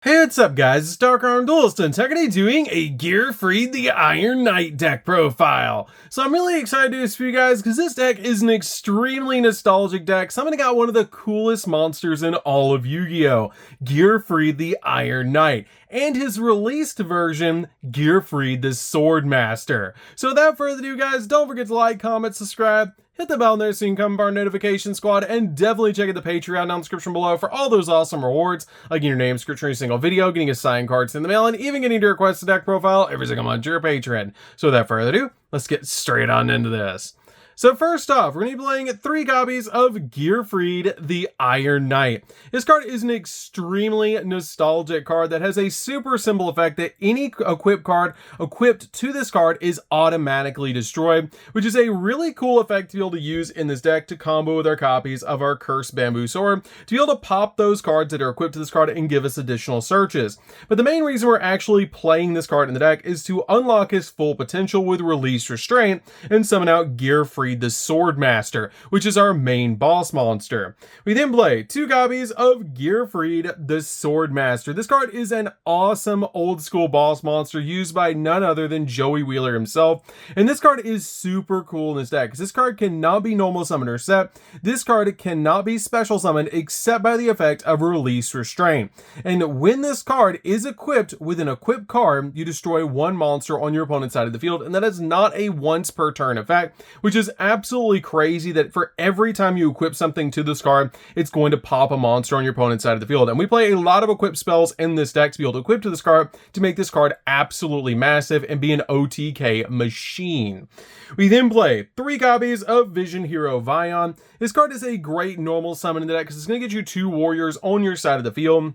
Hey, what's up guys, it's DarkArmedDuelist and today doing a Gearfried the Iron Knight deck profile. So I'm really excited to do this for you guys because this deck is an extremely nostalgic deck. Somebody got one of the coolest monsters in all of Yu-Gi-Oh! Gearfried the Iron Knight. And his released version, Gearfried the Swordmaster. So without further ado guys, don't forget to like, comment, subscribe, hit the bell there so you can come to our notification squad, and definitely check out the Patreon down in the description below for all those awesome rewards, like getting your name description every single video, getting a signed cards in the mail, and even getting to request a deck profile every single month to your Patreon. So without further ado, let's get straight on into this. So first off, we're going to be playing 3 copies of Gearfried the Iron Knight. This card is an extremely nostalgic card that has a super simple effect that any equipped card equipped to this card is automatically destroyed, which is a really cool effect to be able to use in this deck to combo with our copies of our Cursed Bamboo Sword, to be able to pop those cards that are equipped to this card and give us additional searches. But the main reason we're actually playing this card in the deck is to unlock his full potential with Release Restraint and summon out Gearfried the Swordmaster, which is our main boss monster. We then play 2 copies of Gearfried the Swordmaster. This card is an awesome old school boss monster used by none other than Joey Wheeler himself, and this card is super cool in this deck because this card cannot be normal summoned or set. This card cannot be special summoned except by the effect of Release Restraint, and when this card is equipped with an equipped card, you destroy 1 monster on your opponent's side of the field, and that is not a once per turn effect, which is absolutely crazy that for every time you equip something to this card, it's going to pop a monster on your opponent's side of the field. And we play a lot of equipped spells in this deck to be able to equip to this card to make this card absolutely massive and be an OTK machine. We then play 3 copies of Vision Hero Vion. This card is a great normal summon in the deck because it's going to get you 2 warriors on your side of the field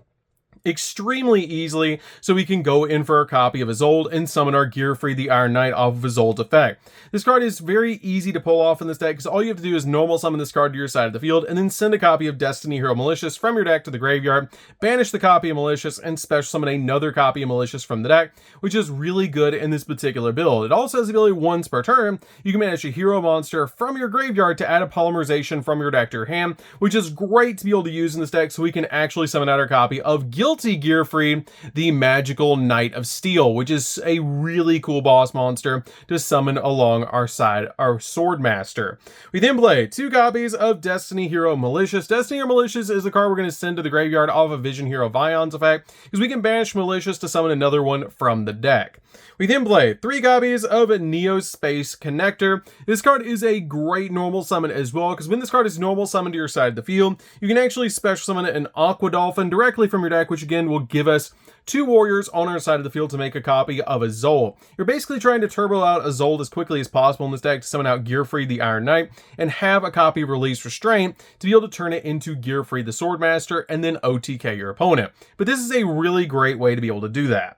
extremely easily, so we can go in for a copy of Awalt and summon our Gearfried the Iron Knight off of Awalt effect. This card is very easy to pull off in this deck because all you have to do is normal summon this card to your side of the field and then send a copy of Destiny Hero Malicious from your deck to the graveyard, banish the copy of Malicious, and special summon another copy of Malicious from the deck, which is really good in this particular build. It also has the ability once per turn, you can banish a hero monster from your graveyard to add a polymerization from your deck to your hand, which is great to be able to use in this deck so we can actually summon out our copy of Guilty Gearfried, the Magical Knight of Steel, which is a really cool boss monster to summon along our side, our Swordmaster. We then play 2 copies of Destiny Hero Malicious. Destiny Hero Malicious is the card we're going to send to the graveyard off of Vision Hero Vion's effect, because we can banish Malicious to summon another one from the deck. We then play 3 copies of Neo Space Connector. This card is a great normal summon as well, because when this card is normal summoned to your side of the field, you can actually special summon an Aqua Dolphin directly from your deck, which again will give us 2 warriors on our side of the field to make a copy of Awalt. You're basically trying to turbo out Awalt as quickly as possible in this deck to summon out Gearfried the Iron Knight and have a copy of Release Restraint to be able to turn it into Gearfried the Swordmaster and then OTK your opponent. But this is a really great way to be able to do that.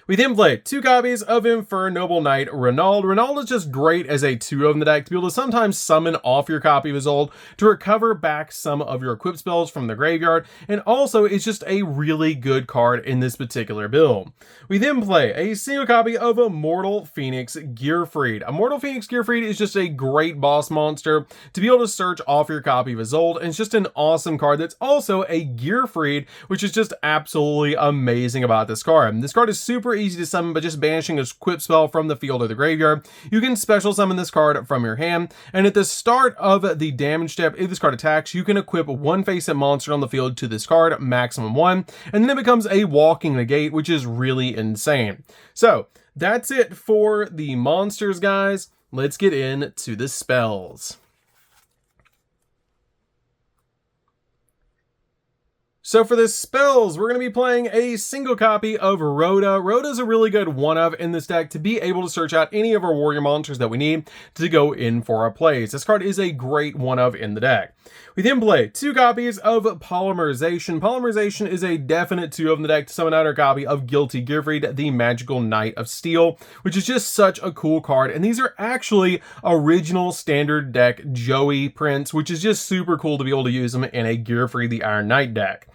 We then play 2 copies of Infernoble Knight Renaud. Renaud is just great as a 2 in the deck to be able to sometimes summon off your copy of Awalt to recover back some of your equipped spells from the graveyard, and also it's just a really good card in this particular build. We then play a single copy of Immortal Phoenix Gearfried. Immortal Phoenix Gearfried is just a great boss monster to be able to search off your copy of Awalt, and it's just an awesome card that's also a Gearfried, which is just absolutely amazing about this card. This card is super easy to summon by just banishing a equipped spell from the field or the graveyard. You can special summon this card from your hand, and at the start of the damage step, if this card attacks, you can equip 1 face-up monster on the field to this card, maximum 1, and then it becomes a walking negate, which is really insane. So that's it for the monsters, guys. Let's get into the spells. So for the spells, we're going to be playing a single copy of Rhoda. Rhoda is a really good one-of in this deck to be able to search out any of our warrior monsters that we need to go in for our plays. This card is a great one-of in the deck. We then play 2 copies of Polymerization. Polymerization is a definite 2 in the deck to summon out our copy of Guilty Gearfried, the Magical Knight of Steel, which is just such a cool card. And these are actually original standard deck Joey prints, which is just super cool to be able to use them in a Gearfried the Iron Knight deck.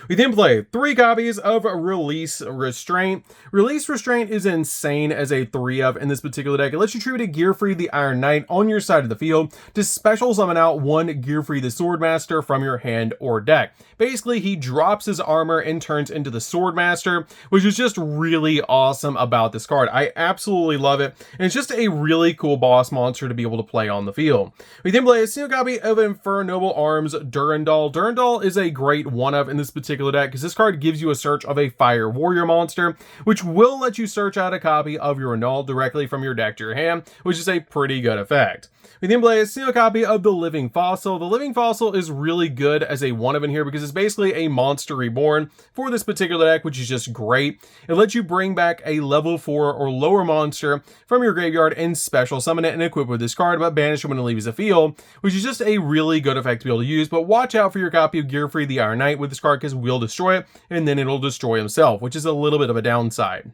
We then play 3 copies of Release Restraint. Release Restraint is insane as a 3-of in this particular deck. It lets you tribute a Gearfried the Iron Knight on your side of the field to special summon out one Gearfried the Swordmaster from your hand or deck. Basically, he drops his armor and turns into the Swordmaster, which is just really awesome about this card. I absolutely love it, and it's just a really cool boss monster to be able to play on the field. We then play a single copy of Infernoble Arms Durandal. Durandal is a great 1-of in this particular deck because this card gives you a search of a Fire Warrior monster, which will let you search out a copy of your Null directly from your deck to your hand, which is a pretty good effect. We then play a single copy of the Living Fossil. The Living Fossil is really good as a 1-of in here because it's basically a monster reborn for this particular deck, which is just great. It lets you bring back a level 4 or lower monster from your graveyard and special summon it and equip with this card, but banish it when it leaves the field, which is just a really good effect to be able to use. But watch out for your copy of Gearfried the Iron Knight with this card because we'll destroy it and then it'll destroy himself, which is a little bit of a downside.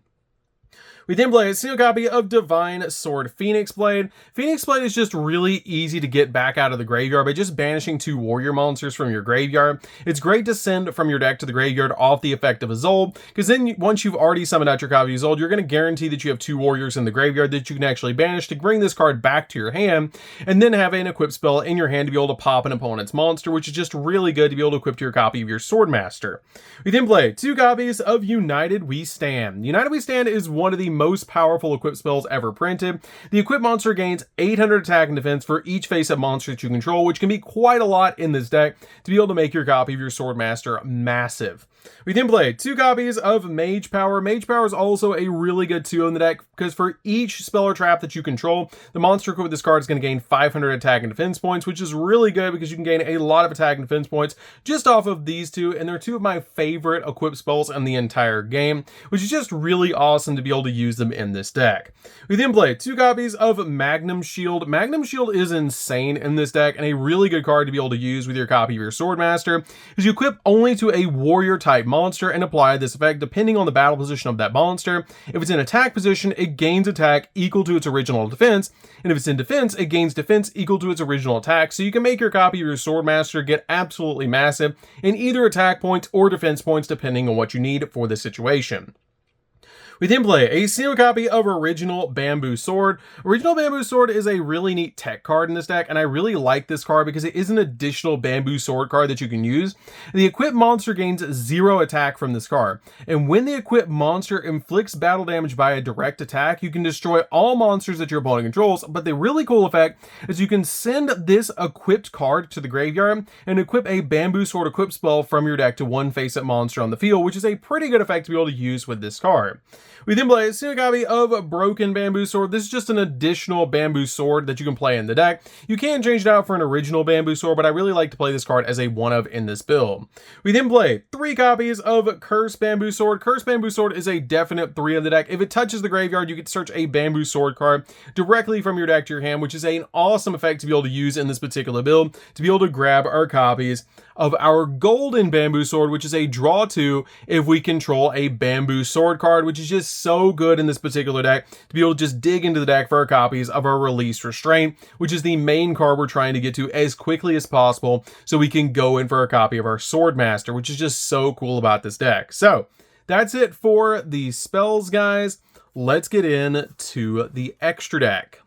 We then play a single copy of Divine Sword Phoenix Blade. Phoenix Blade is just really easy to get back out of the graveyard by just banishing 2 warrior monsters from your graveyard. It's great to send from your deck to the graveyard off the effect of Awalt, because then once you've already summoned out your copy of Awalt, you're going to guarantee that you have 2 warriors in the graveyard that you can actually banish to bring this card back to your hand, and then have an equip spell in your hand to be able to pop an opponent's monster, which is just really good to be able to equip to your copy of your Swordmaster. We then play 2 copies of United We Stand. United We Stand is one of the most powerful equip spells ever printed. The equip monster gains 800 attack and defense for each face-up monster that you control, which can be quite a lot in this deck to be able to make your copy of your Swordmaster massive. We then play 2 copies of Mage Power. Mage Power is also a really good 2 in the deck because for each spell or trap that you control, the monster equipped with this card is going to gain 500 attack and defense points, which is really good because you can gain a lot of attack and defense points just off of these 2, and they're 2 of my favorite equip spells in the entire game, which is just really awesome to be able to use them in this deck. We then play 2 copies of Magnum Shield. Magnum Shield is insane in this deck and a really good card to be able to use with your copy of your Swordmaster, because you equip only to a warrior type monster and apply this effect depending on the battle position of that monster. If it's in attack position, it gains attack equal to its original defense, and if it's in defense, it gains defense equal to its original attack, so you can make your copy of your Swordmaster get absolutely massive in either attack points or defense points depending on what you need for the situation. We then play a single copy of Original Bamboo Sword. Original Bamboo Sword is a really neat tech card in this deck, and I really like this card because it is an additional bamboo sword card that you can use. The equipped monster gains 0 attack from this card, and when the equipped monster inflicts battle damage by a direct attack, you can destroy all monsters that your opponent controls. But the really cool effect is you can send this equipped card to the graveyard and equip a Bamboo Sword equip spell from your deck to one face-up monster on the field, which is a pretty good effect to be able to use with this card. We then play a single copy of Broken Bamboo Sword. This is just an additional bamboo sword that you can play in the deck. You can change it out for an original bamboo sword, but I really like to play this card as a 1-of in this build. We then play 3 copies of Cursed Bamboo Sword. Cursed Bamboo Sword is a definite 3 of the deck. If it touches the graveyard, you get to search a bamboo sword card directly from your deck to your hand, which is an awesome effect to be able to use in this particular build, to be able to grab our copies of our Golden Bamboo Sword, which is a draw 2 if we control a bamboo sword card, which is just so good in this particular deck to be able to just dig into the deck for our copies of our Release Restraint, which is the main card we're trying to get to as quickly as possible so we can go in for a copy of our Swordmaster, which is just so cool about this deck. So that's it for the spells, guys. Let's get into the extra deck.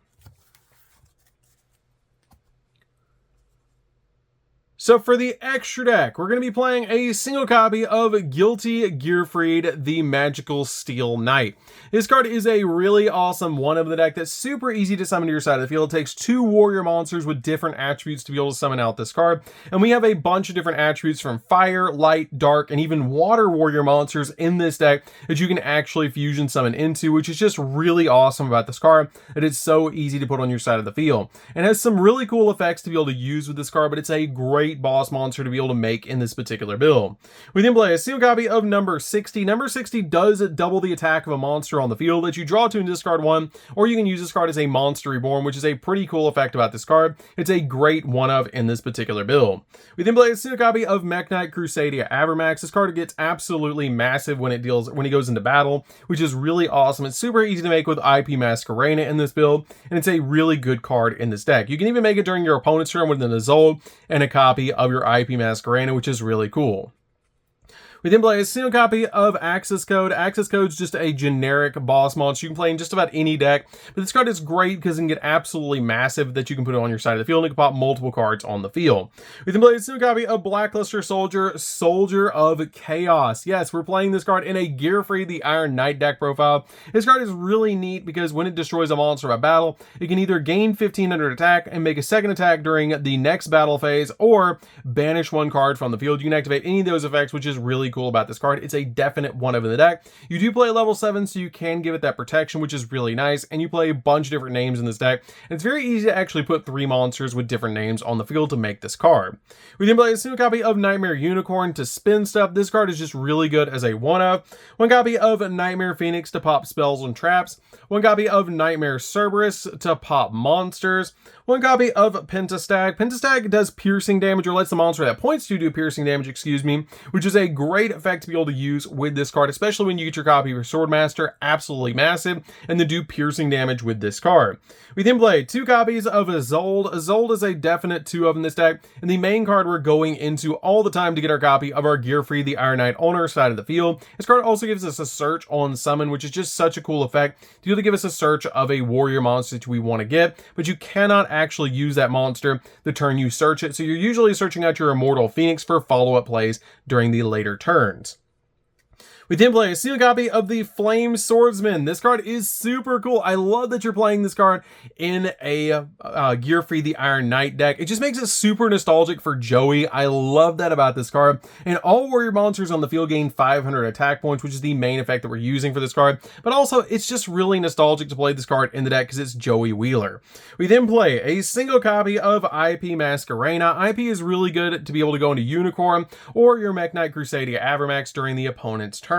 So for the extra deck, we're going to be playing a single copy of Guilty Gearfried, the Magical Steel Knight. This card is a really awesome 1-of the deck that's super easy to summon to your side of the field. It takes 2 warrior monsters with different attributes to be able to summon out this card. And we have a bunch of different attributes from fire, light, dark, and even water warrior monsters in this deck that you can actually fusion summon into, which is just really awesome about this card, that it's so easy to put on your side of the field. And has some really cool effects to be able to use with this card, but it's a great boss monster to be able to make in this particular build. We then play a single copy of Number 60. Number 60 does double the attack of a monster on the field that you draw to and discard 1, or you can use this card as a Monster Reborn, which is a pretty cool effect about this card. It's a great 1-of in this particular build. We then play a single copy of Mech Knight Crusadia Avermax. This card gets absolutely massive when he goes into battle, which is really awesome. It's super easy to make with IP Masquerena in this build, and it's a really good card in this deck. You can even make it during your opponent's turn with an Azul and a copy of your IP Masquerena, which is really cool. We then play a single copy of Access Code. Access Code is just a generic boss monster you can play in just about any deck, but this card is great because it can get absolutely massive that you can put it on your side of the field and it can pop multiple cards on the field. We then play a single copy of Blackluster Soldier, Soldier of Chaos. Yes, we're playing this card in a Gearfried the Iron Knight deck profile. This card is really neat because when it destroys a monster by battle, it can either gain 1500 attack and make a second attack during the next battle phase, or banish one card from the field. You can activate any of those effects, which is really cool about this card. It's a definite one of in the deck. You do play level 7, so you can give it that protection, which is really nice, and you play a bunch of different names in this deck, and it's very easy to actually put 3 monsters with different names on the field to make this card. We then play a single copy of Nightmare Unicorn to spin stuff. This card is just really good as a one-of. One copy of Nightmare Phoenix to pop spells and traps. One copy of Nightmare Cerberus to pop monsters. One copy of Pentastag. Pentastag does piercing damage, or lets the monster that points to do piercing damage, which is a great effect to be able to use with this card, especially when you get your copy of your Swordmaster, absolutely massive, and then do piercing damage with this card. We then play 2 copies of Isolde. Isolde is a definite 2 of in this deck, and the main card we're going into all the time to get our copy of our Gearfried the Iron Knight on our side of the field. This card also gives us a search on summon, which is just such a cool effect to be able to give us a search of a warrior monster that we want to get, but you cannot actually use that monster the turn you search it, so you're usually searching out your Immortal Phoenix for follow-up plays during the later turns. We then play a single copy of the Flame Swordsman. This card is super cool. I love that you're playing this card in a Gearfried the Iron Knight deck. It just makes it super nostalgic for Joey. I love that about this card. And all warrior monsters on the field gain 500 attack points, which is the main effect that we're using for this card. But also, it's just really nostalgic to play this card in the deck because it's Joey Wheeler. We then play a single copy of IP Masquerena. IP is really good to be able to go into Unicorn or your Mech Knight Crusadia Avramax during the opponent's turn.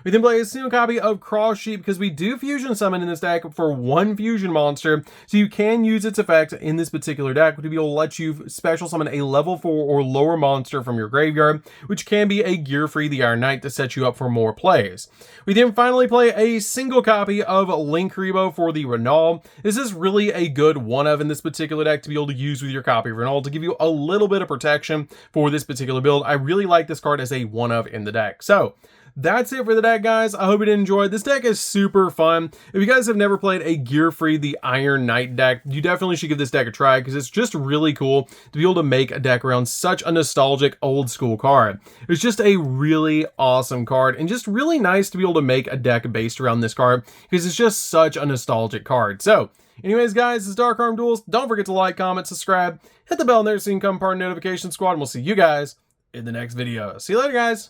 We then play a single copy of Cross Sheep because we do fusion summon in this deck for 1 fusion monster, so you can use its effect in this particular deck to be able to let you special summon a level 4 or lower monster from your graveyard, which can be a Gearfried the Iron Knight to set you up for more plays. We then finally play a single copy of Linkuriboh for the Renault. This is really a good one of in this particular deck to be able to use with your copy of Renault to give you a little bit of protection for this particular build. I really like this card as a one of in the deck. So that's it for the deck, guys. I hope you did enjoy. This deck is super fun. If you guys have never played a Gearfried the Iron Knight deck, you definitely should give this deck a try because it's just really cool to be able to make a deck around such a nostalgic old school card. It's just a really awesome card and just really nice to be able to make a deck based around this card because it's just such a nostalgic card. So anyways, guys, this is DarkArmedDuelist. Don't forget to like, comment, subscribe, hit the bell there so you can become part of the notification squad, and we'll see you guys in the next video. See you later, guys.